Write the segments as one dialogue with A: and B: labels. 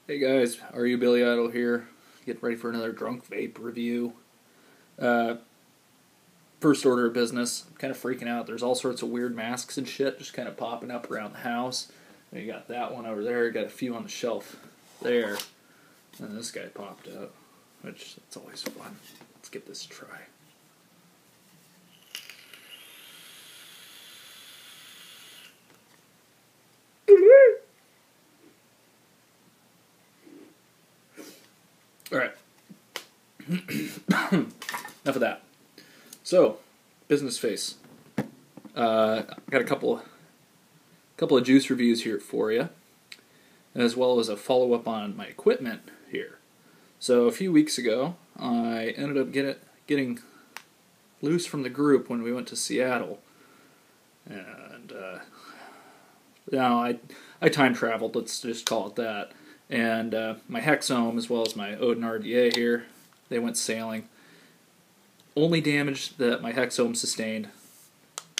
A: Hey guys, are you Billy Idol here? Getting ready for another Drunk Vape review. First order of business. I'm kind of freaking out. There's all sorts of weird masks and shit just kind of popping up around the house. And you got that one over there. You got a few on the shelf there. And this guy popped out, which that's always fun. Let's give this a try. Alright. Enough of that. So, business face. Got a couple of juice reviews here for you, as well as a follow-up on my equipment here. So, a few weeks ago, I ended up getting loose from the group when we went to Seattle. And, I time traveled, let's just call it that. And my Hexohm, as well as my Odin RDA here, they went sailing. Only damage that my Hexohm sustained,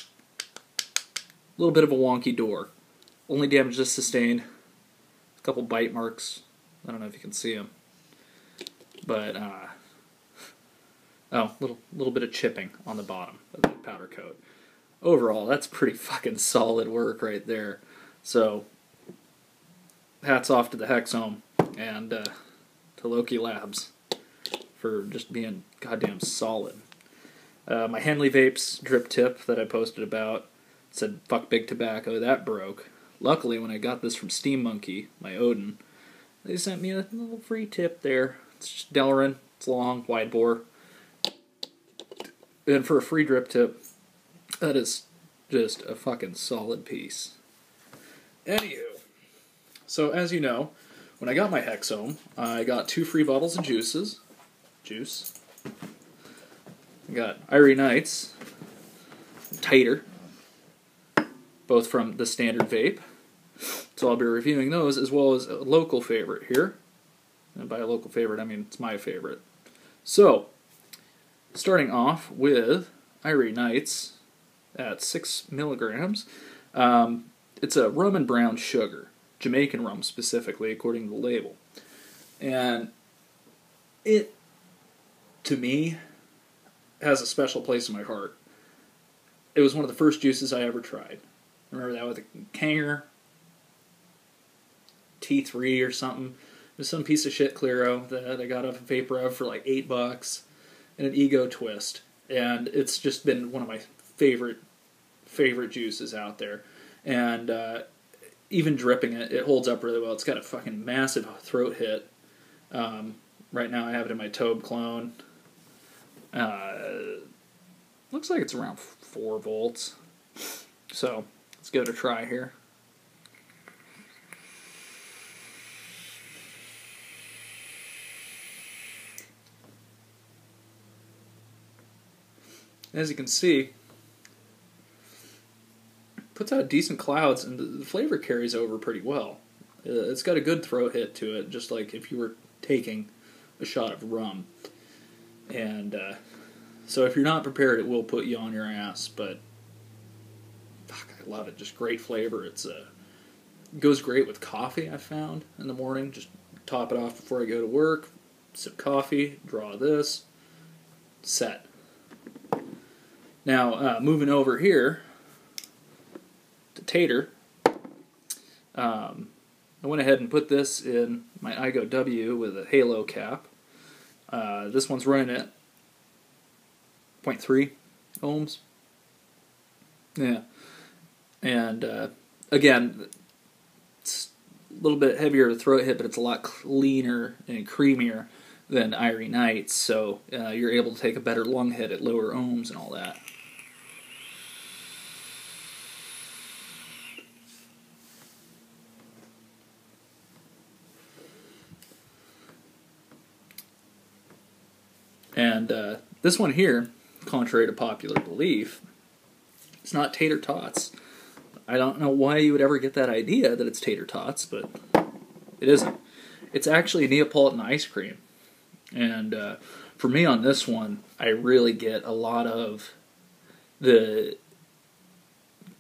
A: a little bit of a wonky door. Only damage this sustained, a couple bite marks. I don't know if you can see them. But, little bit of chipping on the bottom of the powder coat. Overall, that's pretty fucking solid work right there. So, hats off to the Hexohm and to Loki Labs for just being goddamn solid. My Henley Vapes drip tip that I posted about said fuck big tobacco, that broke. Luckily, when I got this from Steam Monkey, my Odin, they sent me a little free tip there. It's just Delrin, it's long, wide bore. And for a free drip tip, that is just a fucking solid piece. Anywho, so as you know, when I got my Hexohm, I got 2 free bottles of juice. I got Irie Nights and Tater, both from the standard vape. So I'll be reviewing those, as well as a local favorite here. And by a local favorite, I mean it's my favorite. So, starting off with Irie Nights at 6 milligrams. It's a rum and brown sugar. Jamaican rum specifically, according to the label. And it, to me, has a special place in my heart. It was one of the first juices I ever tried. Remember that with a Kanger T3 or something. It was some piece of shit Clearo that I got off of Vape for like $8 and an Ego Twist. And it's just been one of my favorite juices out there. And even dripping it, it holds up really well. It's got a fucking massive throat hit. Right now I have it in my Tobe clone. Looks like it's around 4 volts. So, let's give it a try here. As you can see, puts out decent clouds, and the flavor carries over pretty well. It's got a good throat hit to it, just like if you were taking a shot of rum. And so if you're not prepared, it will put you on your ass, but fuck, I love it. Just great flavor. It goes great with coffee, I found, in the morning. Just top it off before I go to work, sip coffee, draw this, set. Now, moving over here to Tater, I went ahead and put this in my Igo W with a halo cap. This one's running at 0.3 ohms. Yeah. And, again, it's a little bit heavier throat hit, but it's a lot cleaner and creamier than Irie Nights, so you're able to take a better lung hit at lower ohms and all that. And this one here, contrary to popular belief, it's not tater tots. I don't know why you would ever get that idea that it's tater tots, but it isn't. It's actually Neapolitan ice cream. And for me on this one, I really get a lot of the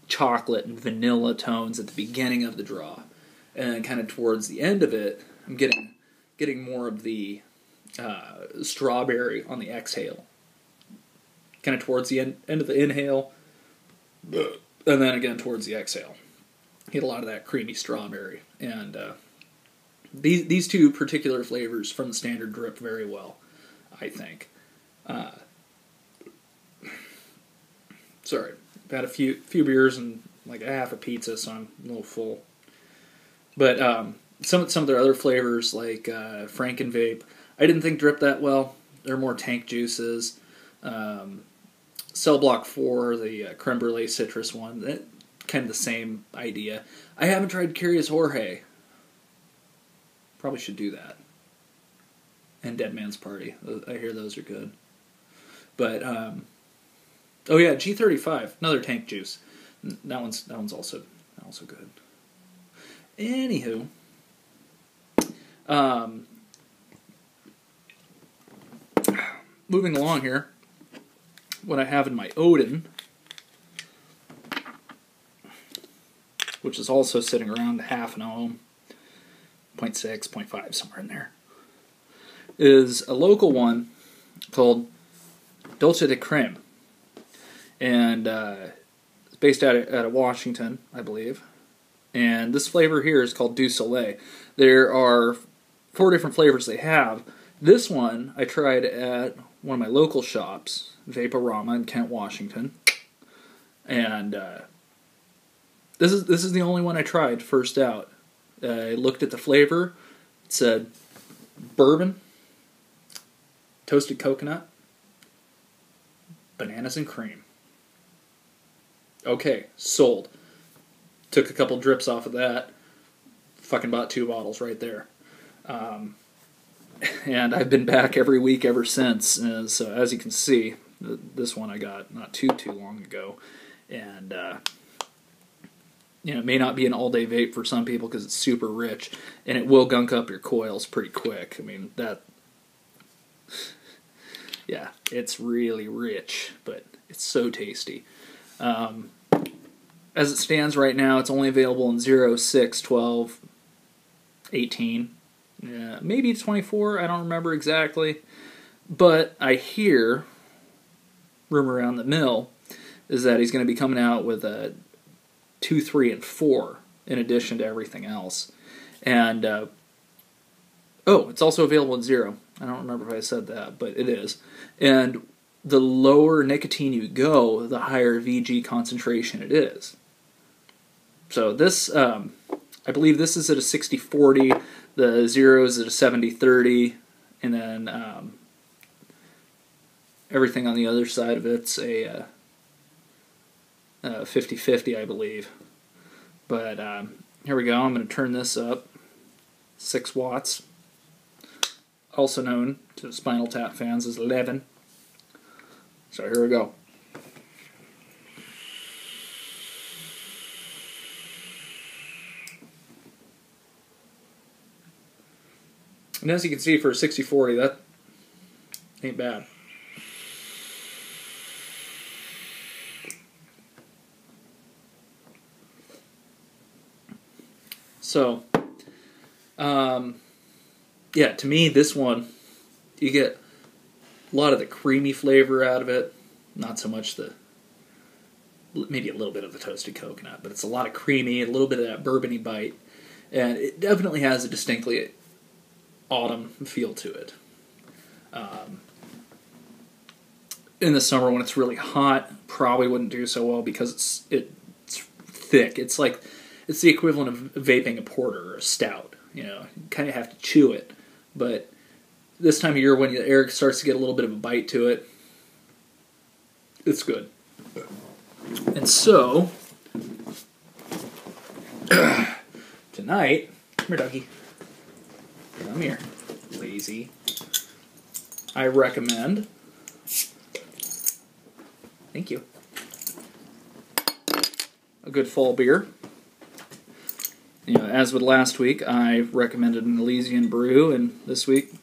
A: chocolate and vanilla tones at the beginning of the draw. and then kind of towards the end of it, I'm getting more of the strawberry on the exhale. Kind of towards the end of the inhale, and then again towards the exhale. Get a lot of that creamy strawberry, and these two particular flavors from the standard drip very well, I think. Sorry, I've had a few beers and like a half a pizza, so I'm a little full. But some of their other flavors, like Franken Vape, I didn't think drip that well. They're more tank juices. Cell Block 4, the creme brulee citrus one, that kind of the same idea. I haven't tried Curious Jorge. Probably should do that. And Dead Man's Party. I hear those are good. But oh yeah, G35, another tank juice. That one's also good. Anywho, moving along here, what I have in my Odin, which is also sitting around half an ohm, 0.6, 0.5, somewhere in there, is a local one called Dolce de Creme. And it's based out of Washington, I believe. And this flavor here is called Du Soleil. There are 4 different flavors they have. This one I tried at one of my local shops, Vaporama in Kent, Washington. And this is the only one I tried first out. I looked at the flavor. It said bourbon, toasted coconut, bananas and cream. Okay, sold. Took a couple drips off of that. Fucking bought 2 bottles right there. And I've been back every week ever since. So as you can see, this one I got not too long ago. And it may not be an all-day vape for some people because it's super rich. And it will gunk up your coils pretty quick. I mean, yeah, it's really rich, but it's so tasty. As it stands right now, it's only available in 0, 6, 12, 18, maybe 24, I don't remember exactly. But I hear, rumor around the mill, is that he's going to be coming out with a 2, 3, and 4 in addition to everything else. And, it's also available in 0. I don't remember if I said that, but it is. And the lower nicotine you go, the higher VG concentration it is. So this, I believe this is at a 60-40, the 0 is at a 70-30, and then everything on the other side of it's a 50-50, I believe. But here we go, I'm going to turn this up, 6 watts, also known to Spinal Tap fans as 11. So here we go. And as you can see, for a 60-40, that ain't bad. So, yeah, to me, this one, you get a lot of the creamy flavor out of it. Not so much maybe a little bit of the toasted coconut, but it's a lot of creamy, a little bit of that bourbony bite. And it definitely has a distinctly autumn feel to it. In the summer when it's really hot, probably wouldn't do so well because it's thick. It's the equivalent of vaping a porter or a stout. You kind of have to chew it. But this time of year when the air starts to get a little bit of a bite to it, it's good. And so, tonight, come here, doggy. Come here, lazy. I recommend. Thank you. A good fall beer. As with last week, I recommended an Elysian Brew, and this week,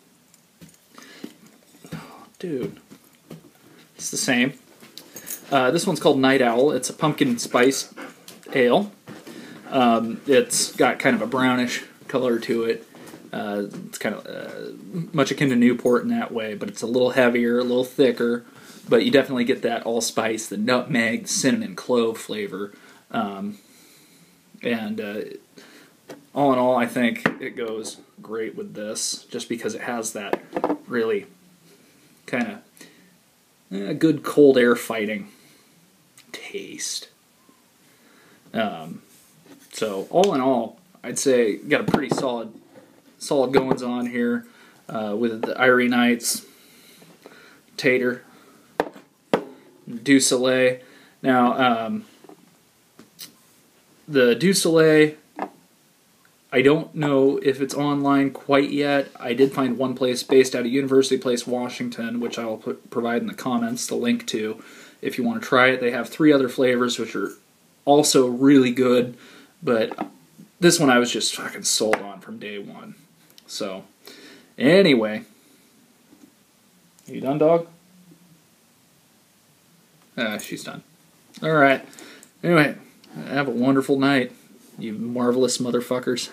A: dude, it's the same. This one's called Night Owl. It's a pumpkin spice ale. It's got kind of a brownish color to it. It's kind of much akin to Newport in that way, but it's a little heavier, a little thicker. But you definitely get that allspice, the nutmeg, the cinnamon, clove flavor. And all in all, I think it goes great with this, just because it has that really kind of good cold air fighting taste. So all in all, I'd say got a pretty solid goings on here with the Irie Nights, Tater, Du Soleil. Now, the Du Soleil, I don't know if it's online quite yet. I did find one place based out of University Place, Washington, which I'll provide in the comments the link to if you want to try it. They have 3 other flavors, which are also really good, but this one I was just fucking sold on from day one. So, anyway. You done, dog? She's done. Alright. Anyway, have a wonderful night, you marvelous motherfuckers.